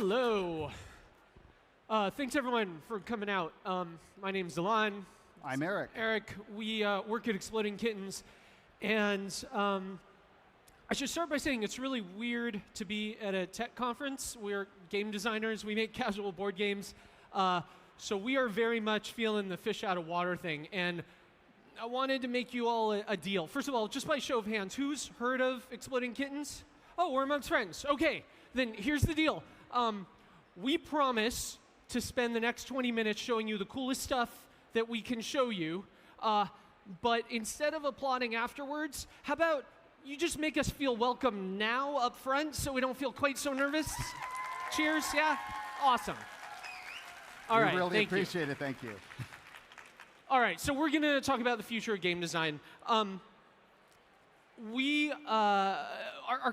Hello. Thanks, everyone, for coming out. My name's Elan. I'm Eric. Eric. We work at Exploding Kittens. And I should start by saying it's really weird to be at a tech conference. We're game designers. We make casual board games. So we are very much feeling the fish out of water thing. And I wanted to make you all a deal. First of all, just by show of hands, who's heard of Exploding Kittens? Oh, we're amongst friends. OK, then here's the deal. We promise to spend the next 20 minutes showing you the coolest stuff that we can show you. But instead of applauding afterwards, how about you just make us feel welcome now up front so we don't feel quite so nervous? Cheers, yeah? Awesome. All right, we really thank appreciate you. it, thank you. All right, so we're going to talk about the future of game design. Our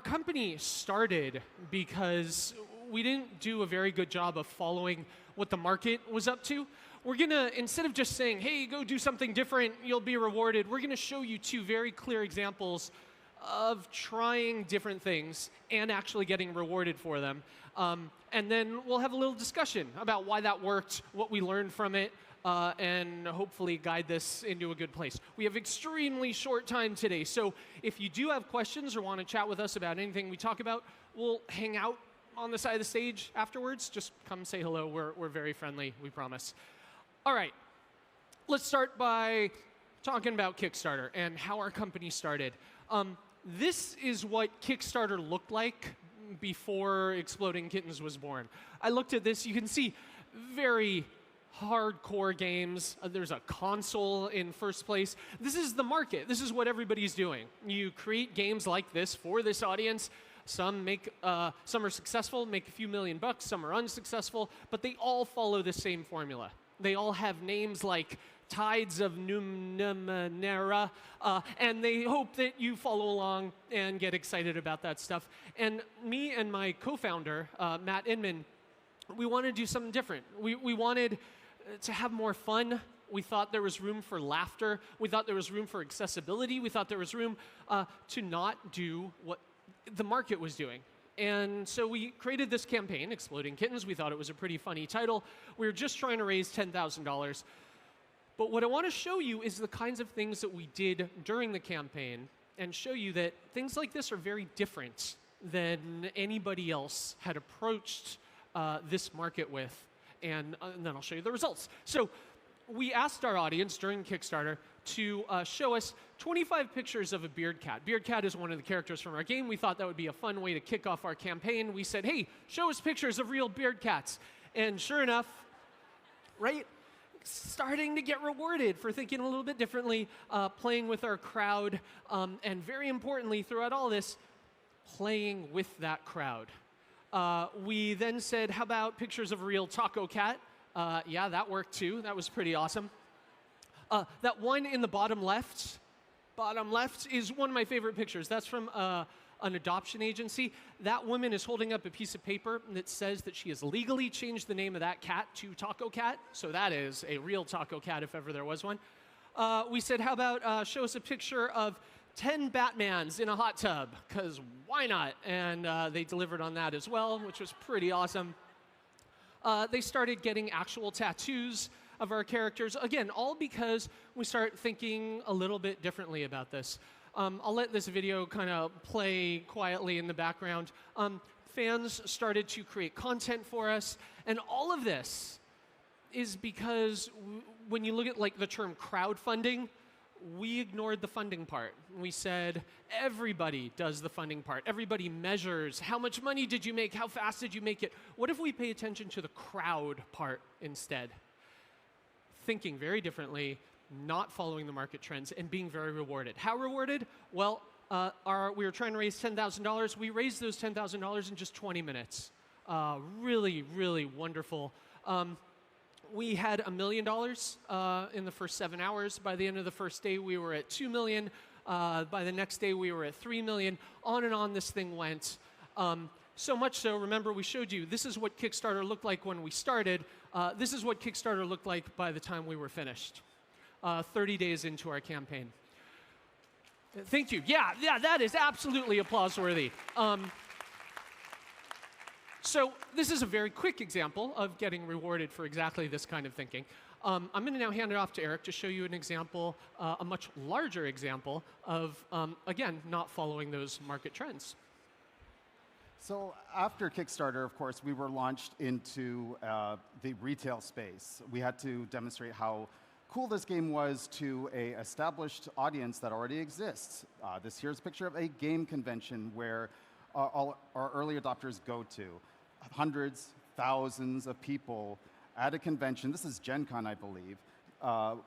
company started because we didn't do a very good job of following what the market was up to. We're going to, instead of just saying, hey, go do something different, you'll be rewarded, we're going to show you two very clear examples of trying different things and actually getting rewarded for them. And then we'll have a little discussion about why that worked, what we learned from it, and hopefully guide this into a good place. We have extremely short time today, so if you do have questions or want to chat with us about anything we talk about, we'll hang out on the side of the stage afterwards. Just come say hello. We're very friendly, we promise. All right, let's start by talking about Kickstarter and how our company started. This is what Kickstarter looked like before Exploding Kittens was born. I looked at this. You can see very hardcore games. There's a console in first place. This is the market. This is what everybody's doing. You create games like this for this audience. Some are successful, make a few $million bucks. Some are unsuccessful, but they all follow the same formula. They all have names like Tides of Numenera, and they hope that you follow along and get excited about that stuff. And me and my co-founder, Matt Inman, we wanted to do something different. We wanted to have more fun. We thought there was room for laughter. We thought there was room for accessibility. We thought there was room to not do what the market was doing. And so we created this campaign, Exploding Kittens. We thought it was a pretty funny title. We were just trying to raise $10,000. But what I want to show you is the kinds of things that we did during the campaign and show you that things like this are very different than anybody else had approached this market with. And then I'll show you the results. So we asked our audience during Kickstarter to show us 25 pictures of a beard cat. Beard cat is one of the characters from our game. We thought that would be a fun way to kick off our campaign. We said, hey, show us pictures of real beard cats. And sure enough, right, starting to get rewarded for thinking a little bit differently, playing with our crowd, and very importantly, throughout all this, playing with that crowd. We then said, how about pictures of a real taco cat? Yeah, that worked too. That was pretty awesome. That one in the bottom left is one of my favorite pictures. That's from an adoption agency. That woman is holding up a piece of paper that says that she has legally changed the name of that cat to Taco Cat. So that is a real taco cat if ever there was one. We said, how about show us a picture of 10 Batmans in a hot tub, because why not? And they delivered on that as well, which was pretty awesome. They started getting actual tattoos of our characters. Again, all because we start thinking a little bit differently about this. I'll let this video kind of play quietly in the background. Fans started to create content for us, and all of this is because when you look at like the term crowdfunding, we ignored the funding part. We said, everybody does the funding part. Everybody measures how much money did you make, how fast did you make it. What if we pay attention to the crowd part instead? Thinking very differently, not following the market trends, and being very rewarded. How rewarded? Well, we were trying to raise $10,000. We raised those $10,000 in just 20 minutes. Really, really wonderful. We had $1 million in the first 7 hours. By the end of the first day, we were at $2 million. By the next day, we were at $3 million. On and on this thing went. So much so, remember, we showed you, this is what Kickstarter looked like when we started. This is what Kickstarter looked like by the time we were finished, 30 days into our campaign. Thank you. Yeah, that is absolutely applause-worthy. So this is a very quick example of getting rewarded for exactly this kind of thinking. I'm going to now hand it off to Eric to show you an example, a much larger example of, again, not following those market trends. So after Kickstarter, of course, we were launched into the retail space. We had to demonstrate how cool this game was to a established audience that already exists. This here's a picture of a game convention where all our early adopters go to. Hundreds, thousands of people at a convention. This is Gen Con, I believe,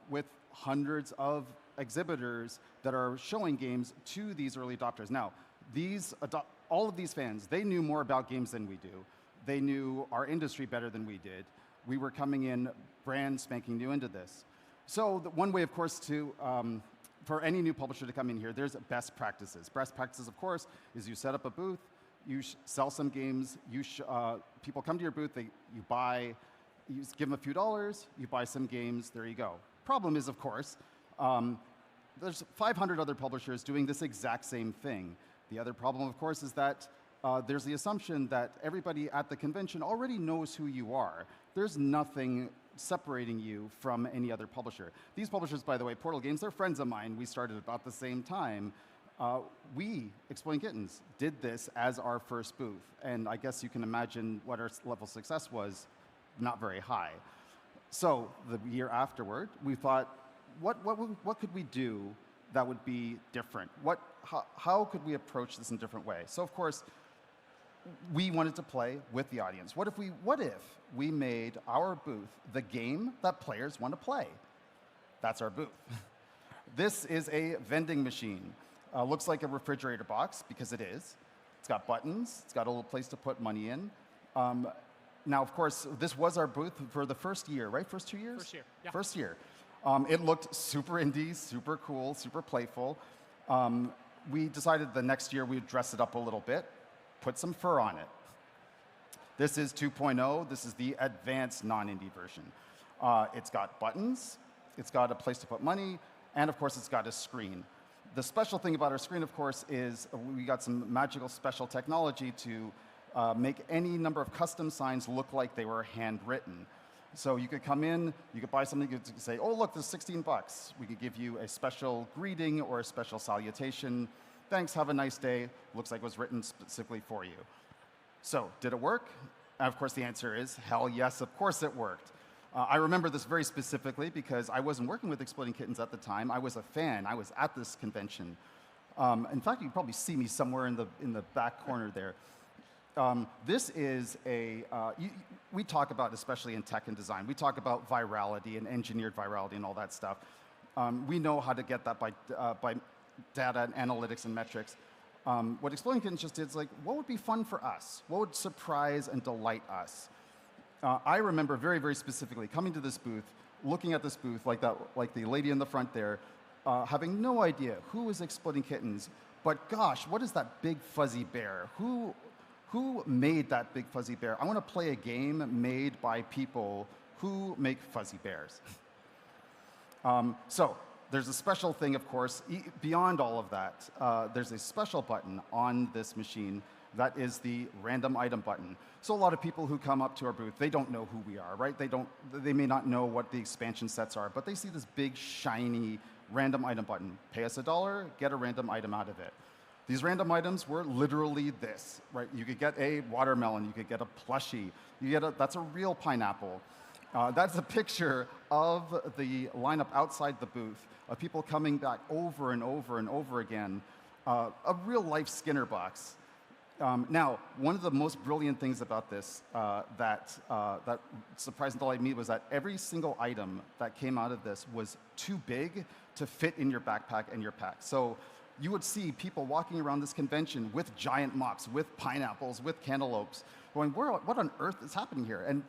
with hundreds of exhibitors that are showing games to these early adopters. Now, all of these fans, they knew more about games than we do. They knew our industry better than we did. We were coming in brand spanking new into this. So one way, of course, for any new publisher to come in here, there's best practices. Best practices, of course, is you set up a booth, you sell some games, people come to your booth, you buy, you give them a few dollars, you buy some games, there you go. Problem is, of course, there's 500 other publishers doing this exact same thing. The other problem, of course, is that there's the assumption that everybody at the convention already knows who you are. There's nothing separating you from any other publisher. These publishers, by the way, Portal Games, they're friends of mine. We started about the same time. We, Exploding Kittens, did this as our first booth. And I guess you can imagine what our level of success was, not very high. So the year afterward, we thought, what could we do that would be different? How could we approach this in a different way? So of course, we wanted to play with the audience. What if we made our booth the game that players want to play? That's our booth. This is a vending machine. Looks like a refrigerator box, because it is. It's got buttons. It's got a little place to put money in. Now, of course, this was our booth for the first year, right? First 2 years? First year, yeah. First year. It looked super indie, super cool, super playful. We decided the next year we'd dress it up a little bit, put some fur on it. This is 2.0. This is the advanced non-indie version. It's got buttons, it's got a place to put money, and of course it's got a screen. The special thing about our screen, of course, is we got some magical special technology to make any number of custom signs look like they were handwritten. So you could come in, you could buy something, you could say, oh, look, there's 16 bucks. We could give you a special greeting or a special salutation. Thanks, have a nice day. Looks like it was written specifically for you. So did it work? And of course, the answer is hell yes, of course it worked. I remember this very specifically because I wasn't working with Exploding Kittens at the time. I was a fan. I was at this convention. In fact, you can probably see me somewhere in the back corner there. This is we talk about, especially in tech and design, we talk about virality and engineered virality and all that stuff. We know how to get that by data and analytics and metrics. What Exploding Kittens just did is like, what would be fun for us? What would surprise and delight us? I remember very, very specifically coming to this booth, looking at this booth like the lady in the front there, having no idea who was Exploding Kittens, but gosh, what is that big fuzzy bear? Who made that big fuzzy bear? I want to play a game made by people who make fuzzy bears. So there's a special thing, of course, beyond all of that. There's a special button on this machine that is the random item button. So a lot of people who come up to our booth, they don't know who we are, right? They may not know what the expansion sets are, but they see this big, shiny, random item button. Pay us $1, get a random item out of it. These random items were literally this, right? You could get a watermelon, you could get a plushie, that's a real pineapple. That's a picture of the lineup outside the booth of people coming back over and over and over again. A real life Skinner box. Now, one of the most brilliant things about this that surprised and delighted me was that every single item that came out of this was too big to fit in your backpack and your pack. So you would see people walking around this convention with giant mops, with pineapples, with cantaloupes, going, what on earth is happening here? And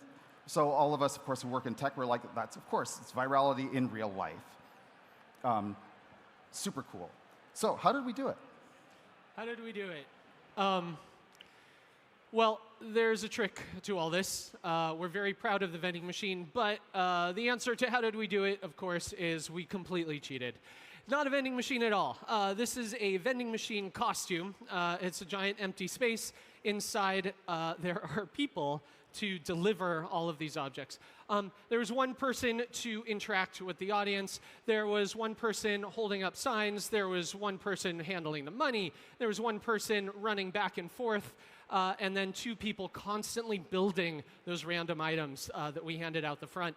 so all of us, of course, who work in tech, we're like, that's, of course, it's virality in real life. Super cool. So how did we do it? How did we do it? Well, there's a trick to all this. We're very proud of the vending machine, but the answer to how did we do it, of course, is we completely cheated. Not a vending machine at all. This is a vending machine costume. It's a giant empty space inside there are people to deliver all of these objects. There was one person to interact with the audience. There was one person holding up signs. There was one person handling the money. There was one person running back and forth. And then 2 people constantly building those random items that we handed out the front.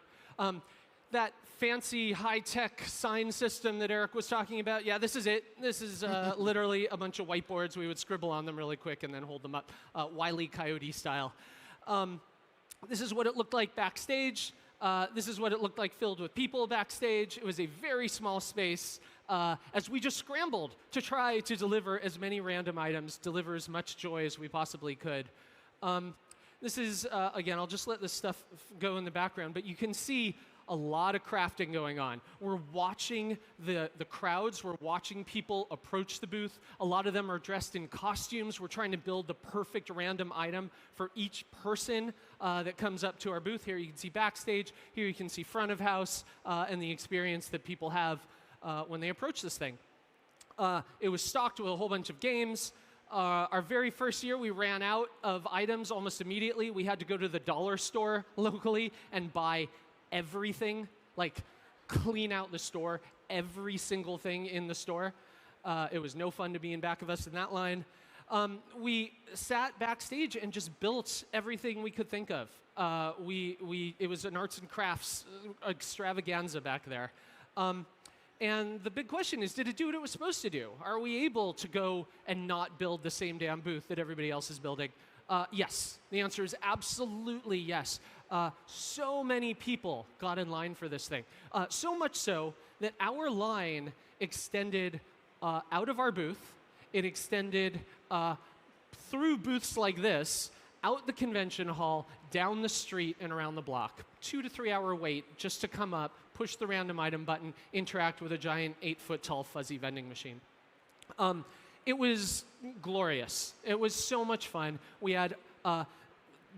That fancy high-tech sign system that Eric was talking about, yeah, this is it. This is literally a bunch of whiteboards. We would scribble on them really quick and then hold them up, Wile E. Coyote style. This is what it looked like backstage. This is what it looked like filled with people backstage. It was a very small space as we just scrambled to try to deliver as many random items, deliver as much joy as we possibly could. This is, again, I'll just let this stuff go in the background, but you can see a lot of crafting going on. We're watching the crowds. We're watching people approach the booth. A lot of them are dressed in costumes. We're trying to build the perfect random item for each person that comes up to our booth. Here you can see backstage. Here you can see front of house and the experience that people have when they approach this thing. It was stocked with a whole bunch of games. Our very first year, we ran out of items almost immediately. We had to go to the dollar store locally and buy everything, like clean out the store, every single thing in the store. It was no fun to be in back of us in that line. We sat backstage and just built everything we could think of. It was an arts and crafts extravaganza back there. And the big question is, did it do what it was supposed to do? Are we able to go and not build the same damn booth that everybody else is building? Yes. The answer is absolutely yes. So many people got in line for this thing. So much so that our line extended out of our booth. It extended through booths like this, out the convention hall, down the street, and around the block. 2 to 3 hour wait just to come up, push the random item button, interact with a giant 8-foot-tall fuzzy vending machine. It was glorious. It was so much fun. We had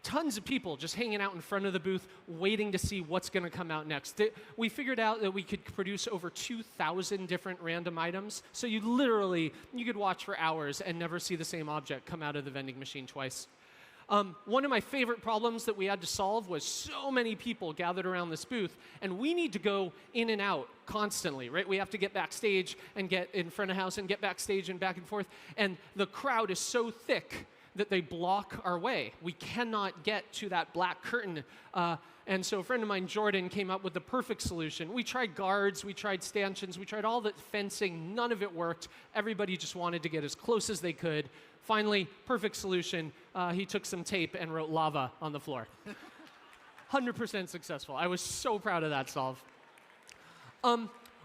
tons of people just hanging out in front of the booth, waiting to see what's going to come out next. We figured out that we could produce over 2,000 different random items. So you could watch for hours and never see the same object come out of the vending machine twice. One of my favorite problems that we had to solve was so many people gathered around this booth, and we need to go in and out constantly, right? We have to get backstage and get in front of house and get backstage and back and forth, and the crowd is so thick that they block our way. We cannot get to that black curtain. And so a friend of mine, Jordan, came up with the perfect solution. We tried guards, we tried stanchions, we tried all the fencing. None of it worked. Everybody just wanted to get as close as they could. Finally, perfect solution. He took some tape and wrote lava on the floor. 100% successful. I was so proud of that solve.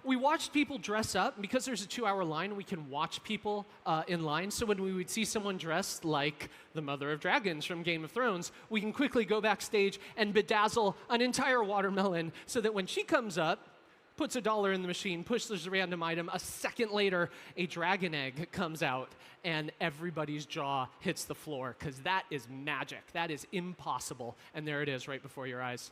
We watched people dress up. Because there's a 2-hour line, we can watch people in line. So when we would see someone dressed like the Mother of Dragons from Game of Thrones, we can quickly go backstage and bedazzle an entire watermelon so that when she comes up, puts $1 in the machine, pushes a random item, a second later, a dragon egg comes out, and everybody's jaw hits the floor, because that is magic. That is impossible. And there it is right before your eyes.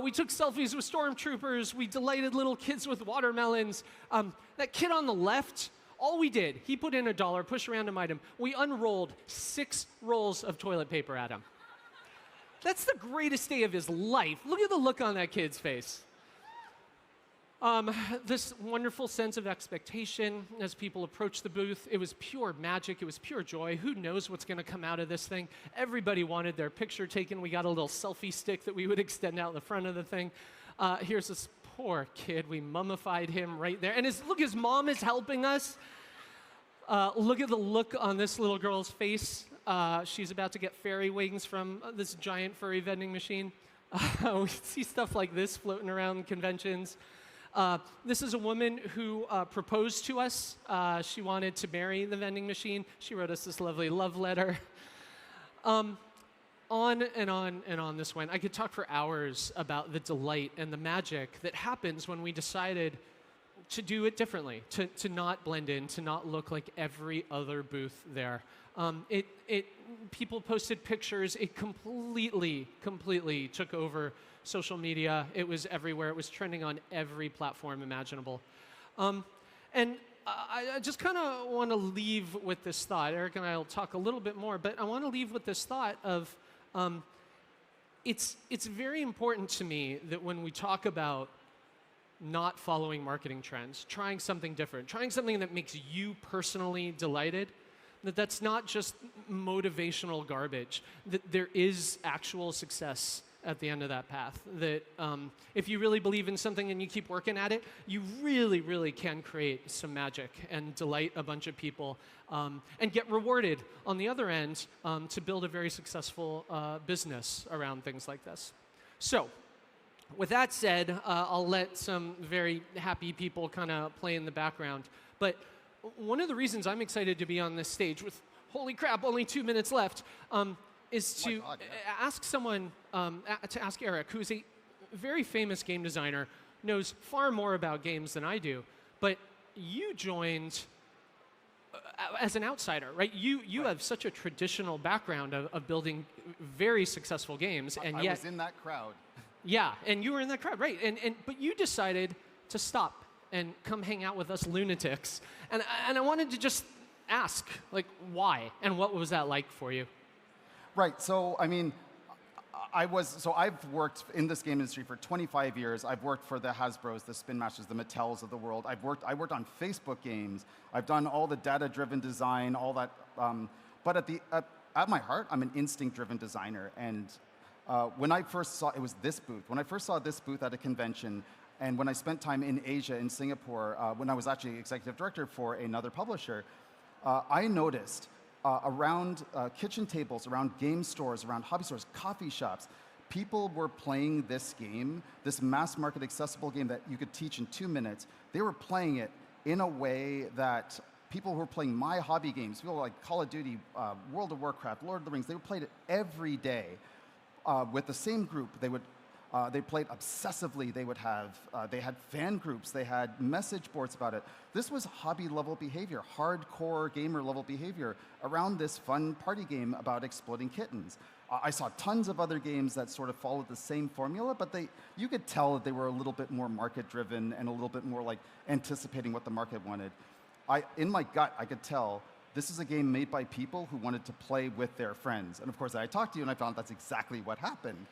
We took selfies with stormtroopers. We delighted little kids with watermelons. That kid on the left, all we did, he put in $1, push a random item. We unrolled 6 rolls of toilet paper at him. That's the greatest day of his life. Look at the look on that kid's face. This wonderful sense of expectation as people approach the booth. It was pure magic. It was pure joy. Who knows what's going to come out of this thing? Everybody wanted their picture taken. We got a little selfie stick that we would extend out the front of the thing. Here's this poor kid. We mummified him right there. And his mom is helping us. Look at the look on this little girl's face. She's about to get fairy wings from this giant furry vending machine. We see stuff like this floating around conventions. This is a woman who proposed to us. She wanted to marry the vending machine. She wrote us this lovely love letter. On and on and on this went. I could talk for hours about the delight and the magic that happens when we decided to do it differently, to not blend in, to not look like every other booth there. People posted pictures. It completely took over social media. It was everywhere. It was trending on every platform imaginable. And I just kind of want to leave with this thought. Eric and I will talk a little bit more, but I want to leave with this thought of it's very important to me that when we talk about not following marketing trends, trying something different, trying something that makes you personally delighted, that's not just motivational garbage, that there is actual success at the end of that path. That if you really believe in something and you keep working at it, you really, really can create some magic and delight a bunch of people and get rewarded on the other end to build a very successful business around things like this. So, with that said, I'll let some very happy people kind of play in the background. But one of the reasons I'm excited to be on this stage with, holy crap, only 2 minutes left, is to ask someone, to ask Eric, who's a very famous game designer, knows far more about games than I do, but you joined as an outsider, right? You have such a traditional background of building very successful games, and yet... I was in that crowd. Yeah, and you were in that crowd, right? But you decided to stop and come hang out with us lunatics, and I wanted to just ask, like, why, and what was that like for you? Right. So, I mean, I've worked in this game industry for 25 years. I've worked for the Hasbros, the Spin Masters, the Mattels of the world. I worked on Facebook games. I've done all the data-driven design, all that. But at my heart, I'm an instinct-driven designer. And when I first saw, it was this booth. When I first saw this booth at a convention, and when I spent time in Asia, in Singapore, when I was actually executive director for another publisher, I noticed around kitchen tables, around game stores, around hobby stores, coffee shops, people were playing this game, this mass market accessible game that you could teach in 2 minutes. They were playing it in a way that people who were playing my hobby games, people like Call of Duty, World of Warcraft, Lord of the Rings, they played it every day with the same group. They played obsessively. They had fan groups. They had message boards about it. This was hobby-level behavior, hardcore gamer-level behavior around this fun party game about exploding kittens. I saw tons of other games that sort of followed the same formula, but you could tell that they were a little bit more market-driven and a little bit more like anticipating what the market wanted. In my gut, I could tell this is a game made by people who wanted to play with their friends. And of course, I talked to you and I found that's exactly what happened.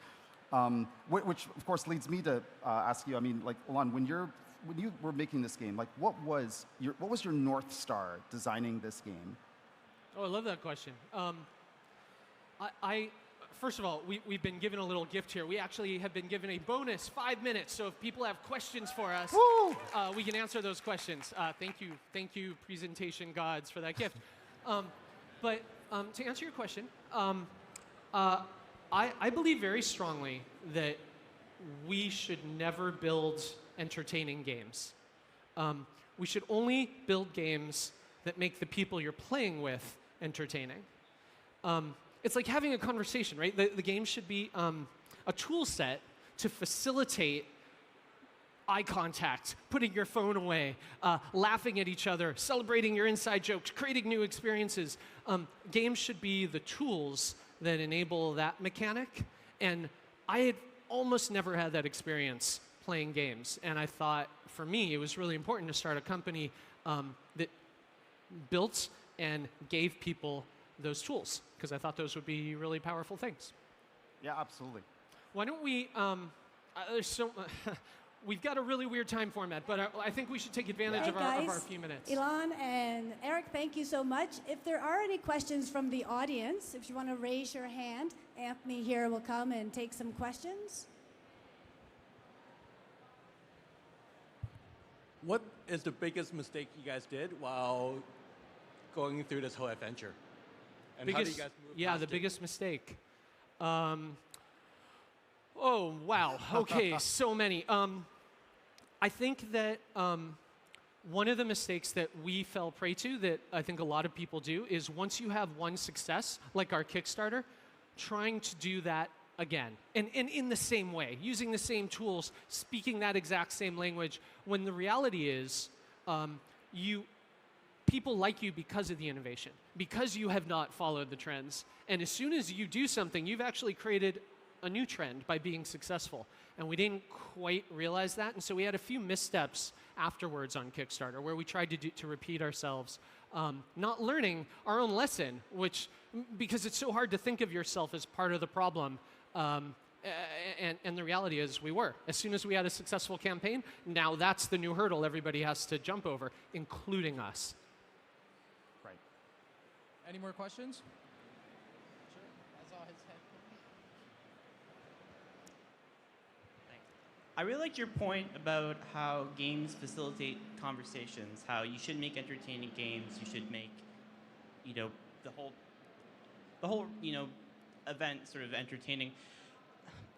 Which of course leads me to ask you. I mean, like, Elan, when you were making this game, like, what was your North Star designing this game? Oh, I love that question. First of all, we've been given a little gift here. We actually have been given a bonus 5 minutes. So if people have questions for us, we can answer those questions. Thank you, presentation gods, for that gift. But to answer your question. I believe very strongly that we should never build entertaining games. We should only build games that make the people you're playing with entertaining. It's like having a conversation, right? The game should be a tool set to facilitate eye contact, putting your phone away, laughing at each other, celebrating your inside jokes, creating new experiences. Games should be the tools that enable that mechanic, and I had almost never had that experience playing games, and I thought, for me, it was really important to start a company that built and gave people those tools, because I thought those would be really powerful things. Yeah, absolutely. Why don't we, we've got a really weird time format, but I think we should take advantage of our few minutes. Elan and Eric, thank you so much. If there are any questions from the audience, if you want to raise your hand, Anthony here will come and take some questions. What is the biggest mistake you guys did while going through this whole adventure? And how do you guys move past the it? biggest mistake. Oh, wow. Okay, so many. I think that one of the mistakes that we fell prey to, that I think a lot of people do, is once you have one success, like our Kickstarter, trying to do that again. And in the same way, using the same tools, speaking that exact same language, when the reality is people like you because of the innovation, because you have not followed the trends. And as soon as you do something, you've actually created a new trend by being successful. And we didn't quite realize that, and so we had a few missteps afterwards on Kickstarter, where we tried to repeat ourselves, not learning our own lesson, because it's so hard to think of yourself as part of the problem. And the reality is we were. As soon as we had a successful campaign, now that's the new hurdle everybody has to jump over, including us. Right. Any more questions? Sure. I saw his head. Thanks. I really liked your point about how games facilitate conversations, how you should make entertaining games, you should make, the whole, event sort of entertaining.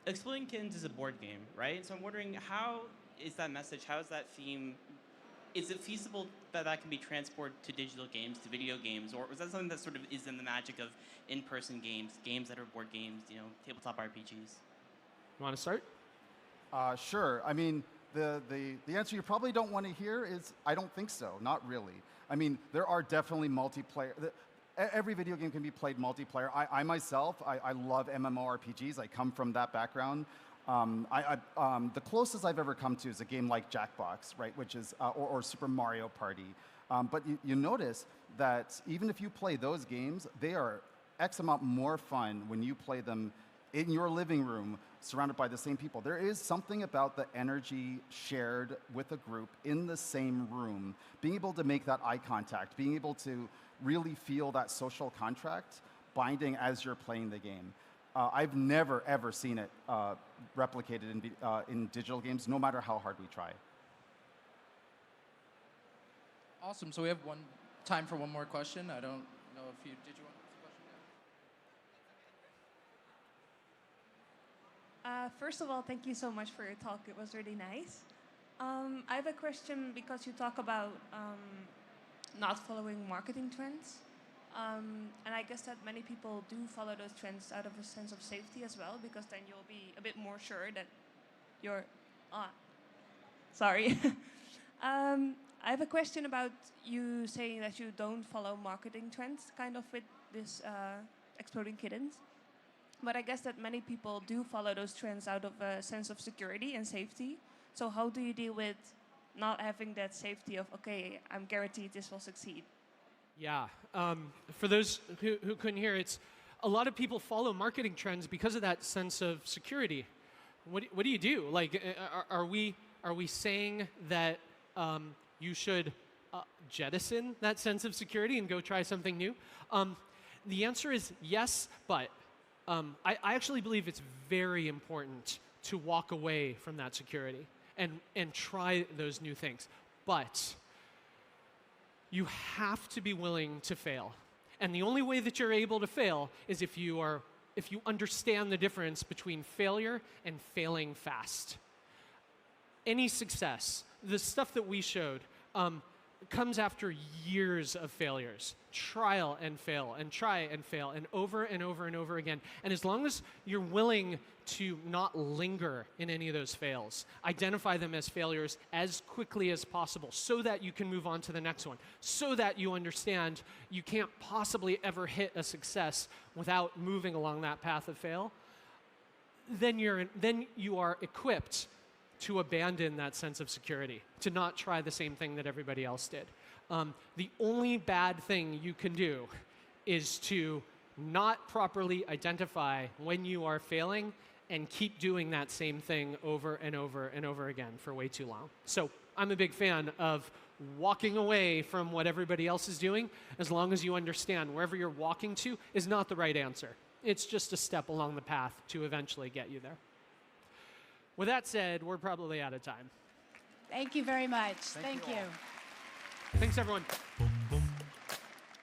Exploding Kittens is a board game, right? So I'm wondering, how is that message, how is that theme, is it feasible that that can be transported to digital games, to video games, or is that something that sort of is in the magic of in-person games, games that are board games, tabletop RPGs? You want to start? Sure. I mean, the answer you probably don't want to hear is, I don't think so, not really. I mean, there are definitely multiplayer. Every video game can be played multiplayer. I myself, I love MMORPGs. I come from that background. The closest I've ever come to is a game like Jackbox, right, which is, or Super Mario Party. But you notice that even if you play those games, they are X amount more fun when you play them in your living room, surrounded by the same people. There is something about the energy shared with a group in the same room, being able to make that eye contact, being able to really feel that social contract binding as you're playing the game. I've never, ever seen it replicated in digital games, no matter how hard we try. Awesome. So we have time for one more question. I don't know if did you want to ask a question? First of all, thank you so much for your talk. It was really nice. I have a question because you talk about not following marketing trends. And I guess that many people do follow those trends out of a sense of safety as well, because then you'll be a bit more sure that you're... Sorry. I have a question about you saying that you don't follow marketing trends, kind of with this Exploding Kittens. But I guess that many people do follow those trends out of a sense of security and safety. So how do you deal with not having that safety of, okay, I'm guaranteed this will succeed? Yeah. For those who couldn't hear, it's a lot of people follow marketing trends because of that sense of security. What do you do? Like, are we saying that you should jettison that sense of security and go try something new? The answer is yes, but I actually believe it's very important to walk away from that security and try those new things. But you have to be willing to fail. And the only way that you're able to fail is if you understand the difference between failure and failing fast. Any success, the stuff that we showed, comes after years of failures. Trial and fail, and try and fail, and over and over and over again. And as long as you're willing to not linger in any of those fails, identify them as failures as quickly as possible so that you can move on to the next one, so that you understand you can't possibly ever hit a success without moving along that path of fail, then you are equipped to abandon that sense of security, to not try the same thing that everybody else did. The only bad thing you can do is to not properly identify when you are failing and keep doing that same thing over and over and over again for way too long. So I'm a big fan of walking away from what everybody else is doing, as long as you understand wherever you're walking to is not the right answer. It's just a step along the path to eventually get you there. With that said, we're probably out of time. Thank you very much. Thank you. Thanks, everyone.